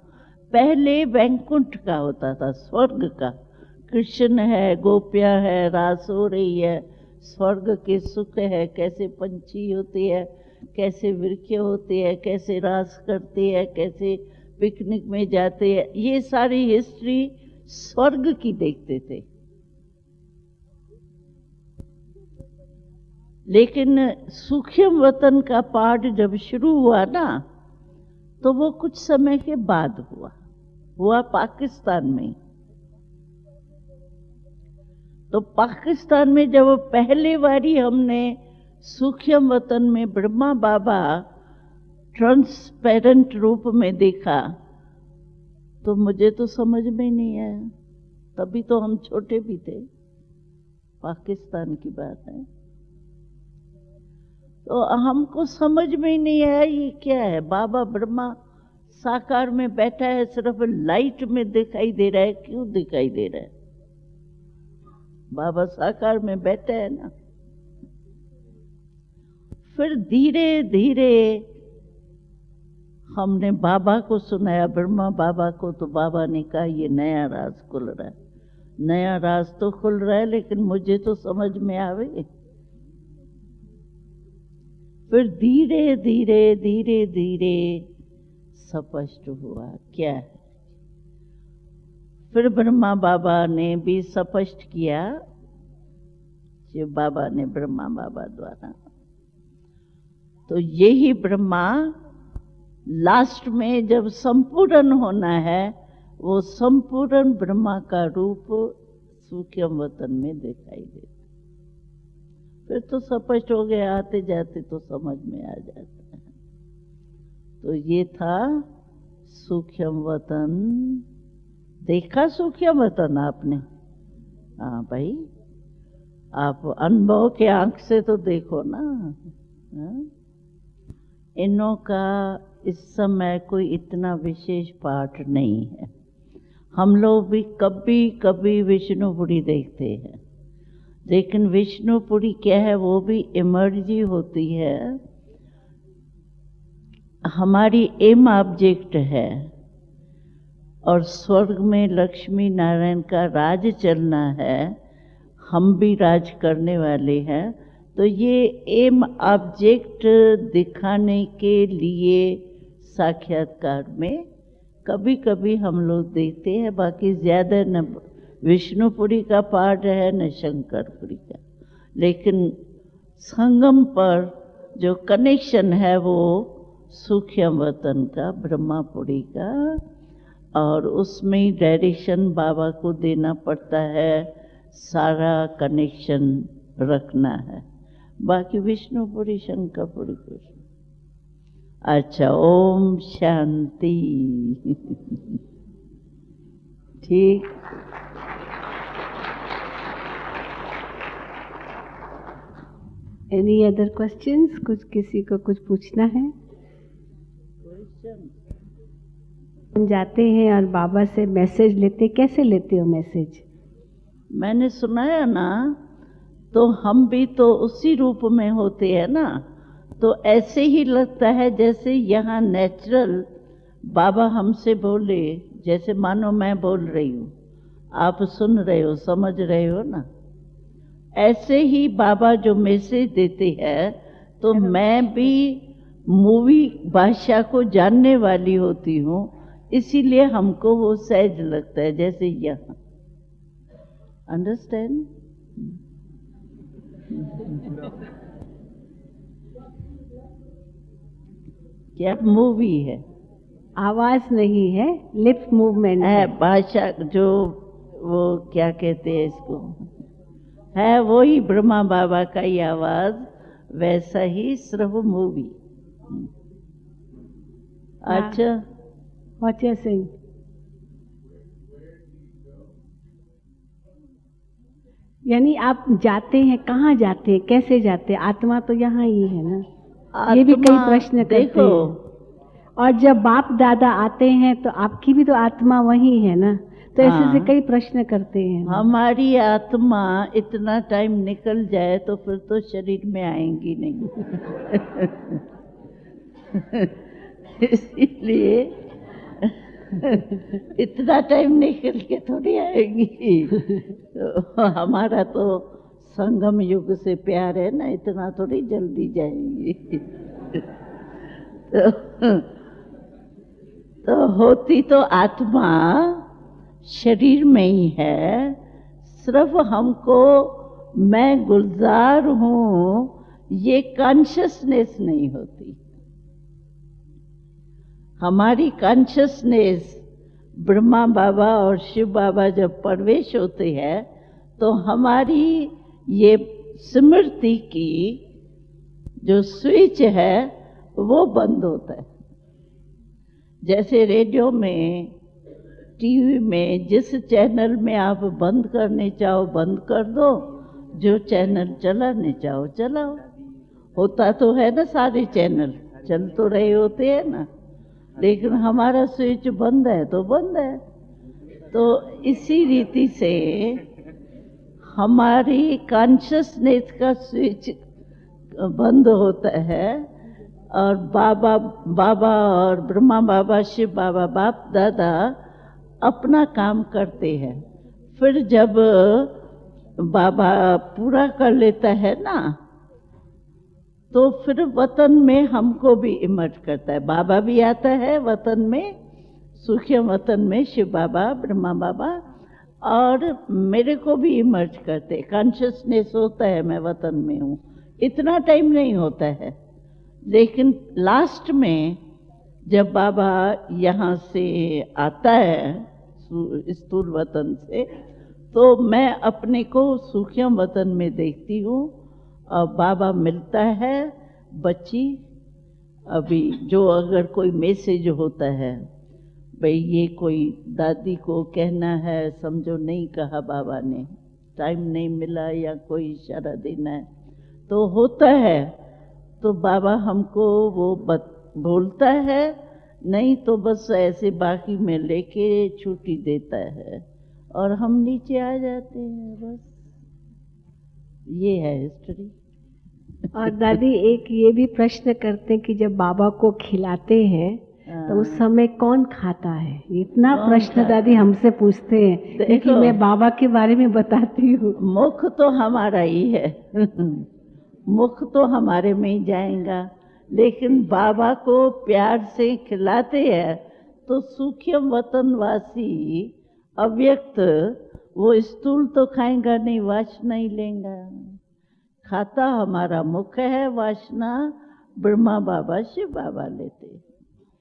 पहले वैकुंठ का होता था, स्वर्ग का, कृष्ण है, गोपियां है, रास हो रही है, स्वर्ग के सुख है, कैसे पंछी होते हैं, कैसे वृक्ष होते हैं, कैसे रास करते हैं, कैसे पिकनिक में जाते हैं, ये सारी हिस्ट्री स्वर्ग की देखते थे। लेकिन सूक्ष्म वतन का पाठ जब शुरू हुआ ना, तो वो कुछ समय के बाद हुआ पाकिस्तान में। तो पाकिस्तान में जब पहले बारी हमने सूक्ष्म वतन में ब्रह्मा बाबा ट्रांसपेरेंट रूप में देखा, तो मुझे तो समझ में नहीं आया, तभी तो हम छोटे भी थे, पाकिस्तान की बात है। तो हमको समझ में ही नहीं आया ये क्या है। बाबा ब्रह्मा साकार में बैठा है, सिर्फ लाइट में दिखाई दे रहा है, क्यों दिखाई दे रहा है? बाबा साकार में बैठा है ना। फिर धीरे धीरे हमने बाबा को सुनाया, ब्रह्मा बाबा को, तो बाबा ने कहा ये नया राज खुल रहा है। नया राज तो खुल रहा है, लेकिन मुझे तो समझ में आवे। फिर धीरे धीरे धीरे धीरे स्पष्ट हुआ क्या है। फिर ब्रह्मा बाबा ने भी स्पष्ट किया, शिव बाबा ने ब्रह्मा बाबा द्वारा। तो यही ब्रह्मा लास्ट में जब संपूर्ण होना है, वो संपूर्ण ब्रह्मा का रूप सूक्ष्म वतन में दिखाई देता। फिर तो स्पष्ट हो गया, आते जाते तो समझ में आ जाता है। तो ये था सूक्ष्म वतन। देखा सूक्ष्म वतन आपने? हाँ भाई, आप अनुभव के आंख से तो देखो ना। हाँ? इनों का इस समय कोई इतना विशेष पाठ नहीं है। हम लोग भी कभी कभी विष्णुपुरी देखते हैं, लेकिन विष्णुपुरी क्या है, वो भी इमर्जी होती है। हमारी एम ऑब्जेक्ट है और स्वर्ग में लक्ष्मी नारायण का राज चलना है, हम भी राज करने वाले हैं। तो ये एम ऑब्जेक्ट दिखाने के लिए साक्षात्कार में कभी कभी हम लोग देखते हैं, बाकी ज़्यादा न विष्णुपुरी का पाठ है न शंकरपुरी का। लेकिन संगम पर जो कनेक्शन है वो सूक्ष्म वतन का, ब्रह्मापुरी का, और उसमें डायरेक्शन बाबा को देना पड़ता है, सारा कनेक्शन रखना है। बाकी विष्णुपुरी शंकरपुरी कुछ। अच्छा, ओम शांति। ठीक। Any other questions? कुछ किसी को कुछ पूछना है? हम जाते हैं और बाबा से मैसेज लेते, कैसे लेते हो मैसेज? मैंने सुनाया ना, तो हम भी तो उसी रूप में होते हैं ना, तो ऐसे ही लगता है जैसे यहाँ नेचुरल बाबा हमसे बोले, जैसे मानो मैं बोल रही हूँ, आप सुन रहे हो, समझ रहे हो ना। ऐसे ही बाबा जो मैसेज देते हैं, तो मैं भी मूवी भाषा को जानने वाली होती हूँ, इसीलिए हमको वो सहज लगता है, जैसे यहाँ। अंडरस्टैंड? क्या मूवी है? आवाज नहीं है, लिप मूवमेंट है, भाषा जो वो क्या कहते हैं इसको, है वही ब्रह्मा बाबा का ही आवाज, वैसा ही सिर्फ मूवी। अच्छा, व्हाट यू आर सेइंग? यानी आप जाते हैं, कहाँ जाते हैं, कैसे जाते हैं? आत्मा तो यहाँ ही है ना। ये भी कई प्रश्न करते हैं। और जब बाप दादा आते हैं तो आपकी भी तो आत्मा वही है ना, तो ऐसे से कई प्रश्न करते हैं। हमारी आत्मा इतना टाइम निकल जाए तो फिर तो शरीर में आएंगी नहीं। इसीलिए इतना टाइम निकल के थोड़ी आएंगी। तो हमारा तो संगम युग से प्यार है ना, इतना थोड़ी जल्दी जाएंगी। तो होती तो आत्मा शरीर में ही है, सिर्फ हमको मैं गुलजार हूँ ये कॉन्शियसनेस नहीं होती। हमारी कॉन्शियसनेस ब्रह्मा बाबा और शिव बाबा जब प्रवेश होते हैं तो हमारी ये स्मृति की जो स्विच है वो बंद होता है। जैसे रेडियो में, टीवी में, जिस चैनल में आप बंद करने चाहो बंद कर दो, जो चैनल चलाने चाहो चलाओ। होता तो है ना, सारे चैनल चल तो रहे होते हैं ना, लेकिन हमारा स्विच बंद है तो बंद है। तो इसी रीति से हमारी कॉन्शियसनेस का स्विच बंद होता है और बाबा और ब्रह्मा बाबा, शिव बाबा, बाप दादा अपना काम करते हैं। फिर जब बाबा पूरा कर लेता है ना, तो फिर वतन में हमको भी इमर्ज करता है। बाबा भी आता है वतन में, सूक्ष्म वतन में, शिव बाबा, ब्रह्मा बाबा, और मेरे को भी इमर्ज करते, कॉन्शियसनेस होता है मैं वतन में हूँ, इतना टाइम नहीं होता है। लेकिन लास्ट में जब बाबा यहाँ से आता है स्थूल वतन से, तो मैं अपने को सूक्ष्म वतन में देखती हूँ और बाबा मिलता है। बच्ची अभी जो अगर कोई मैसेज होता है, भाई ये कोई दादी को कहना है, समझो नहीं कहा बाबा ने, टाइम नहीं मिला या कोई इशारा देना है तो होता है, तो बाबा हमको वो बोलता है, नहीं तो बस ऐसे बाकी में लेके छुट्टी देता है और हम नीचे आ जाते हैं। बस ये है हिस्ट्री। और दादी एक ये भी प्रश्न करते हैं कि जब बाबा को खिलाते हैं तो उस समय कौन खाता है? इतना प्रश्न दादी हमसे पूछते हैं, क्योंकि मैं बाबा के बारे में बताती हूँ। मुख तो हमारा ही है मुख तो हमारे में ही जाएगा, लेकिन बाबा को प्यार से खिलाते हैं तो सूक्ष्म वतनवासी अव्यक्त वो स्थूल तो खाएगा नहीं, वासना ही लेगा। खाता हमारा मुख है, वासना ब्रह्मा बाबा शिव बाबा लेते।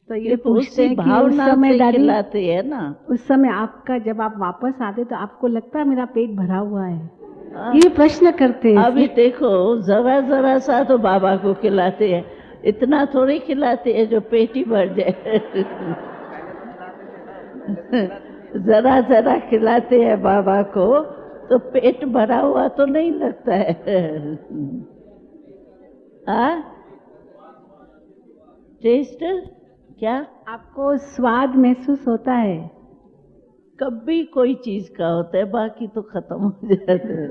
तो ये पूछते हैं कि उस समय दादी खिलाते हैं ना, उस समय आपका जब आप वापस आते तो आपको लगता है मेरा पेट भरा हुआ है? ये प्रश्न करते हैं। अभी देखो जरा जरा सा तो बाबा को खिलाते हैं, इतना थोड़ी खिलाते हैं जो पेट ही भर जाए जरा जरा खिलाते हैं बाबा को तो पेट भरा हुआ तो नहीं लगता है टेस्ट क्या आपको स्वाद महसूस होता है? कभी कोई चीज का होता है, बाकी तो खत्म हो जाता है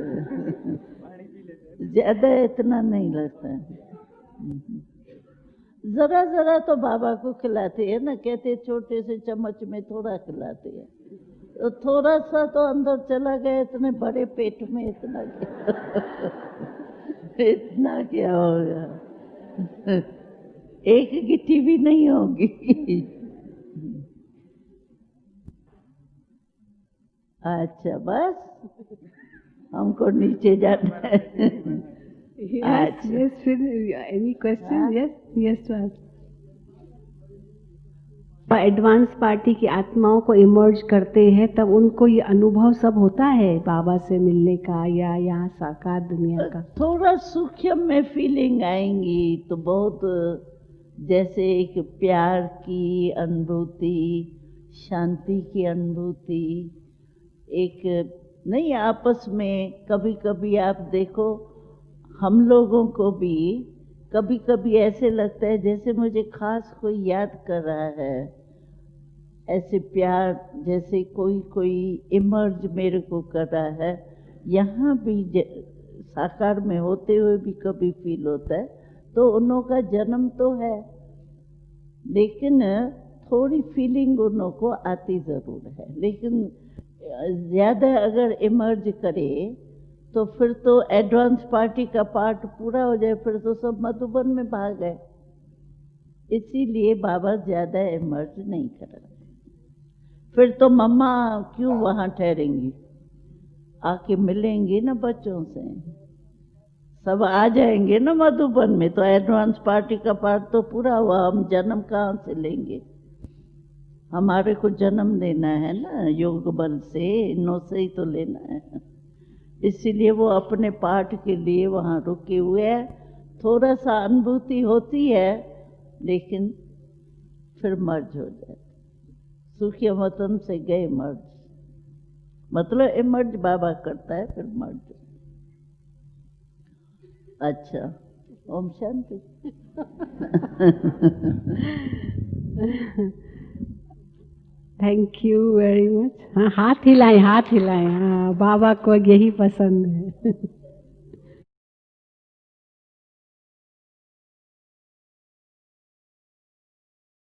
ज्यादा इतना नहीं लगता है। जरा जरा तो बाबा को खिलाते हैं ना, कहते छोटे से चम्मच में थोड़ा खिलाते हैं, तो थोड़ा सा तो अंदर चला गया, इतने बड़े पेट में इतना क्या इतना क्या होगा, एक गिट्टी भी नहीं होगी अच्छा बस हमको नीचे जाना है yes, any question? Yes to ask. Advance party की आत्माओं को इमर्ज करते हैं तब उनको ये अनुभव सब होता है बाबा से मिलने का या यहाँ साकार दुनिया का? थोड़ा सूक्ष्म में फीलिंग आएंगी तो बहुत, जैसे एक प्यार की अनुभूति, शांति की अनुभूति, एक नहीं आपस में कभी कभी आप देखो हम लोगों को भी कभी कभी ऐसे लगता है जैसे मुझे खास कोई याद कर रहा है, ऐसे प्यार जैसे कोई इमर्ज मेरे को कर रहा है। यहाँ भी साकार में होते हुए भी कभी फील होता है, तो उन्हों का जन्म तो है लेकिन थोड़ी फीलिंग उन्हों को आती ज़रूर है, लेकिन ज़्यादा अगर इमर्ज करे तो फिर तो एडवांस पार्टी का पार्ट पूरा हो जाए, फिर तो सब मधुबन में भाग गए। इसीलिए बाबा ज़्यादा इमर्ज नहीं कर रहे। फिर तो मम्मा क्यों वहाँ ठहरेंगी, आके मिलेंगी ना बच्चों से, सब आ जाएंगे ना मधुबन में, तो एडवांस पार्टी का पार्ट तो पूरा हुआ। हम जन्म कहाँ से लेंगे, हमारे को जन्म लेना है ना योग बल से, इनों से ही तो लेना है। इसीलिए वो अपने पाठ के लिए वहाँ रुके हुए हैं। थोड़ा सा अनुभूति होती है लेकिन फिर मर्ज हो जाए। सूखी वतन से गए मर्ज, मतलब इमर्ज बाबा करता है फिर मर्ज। अच्छा, Om Shanti. Thank you very much. हाँ, हाथ हिलाएं, हाथ हिलाएं। हाँ, बाबा को यही पसंद है।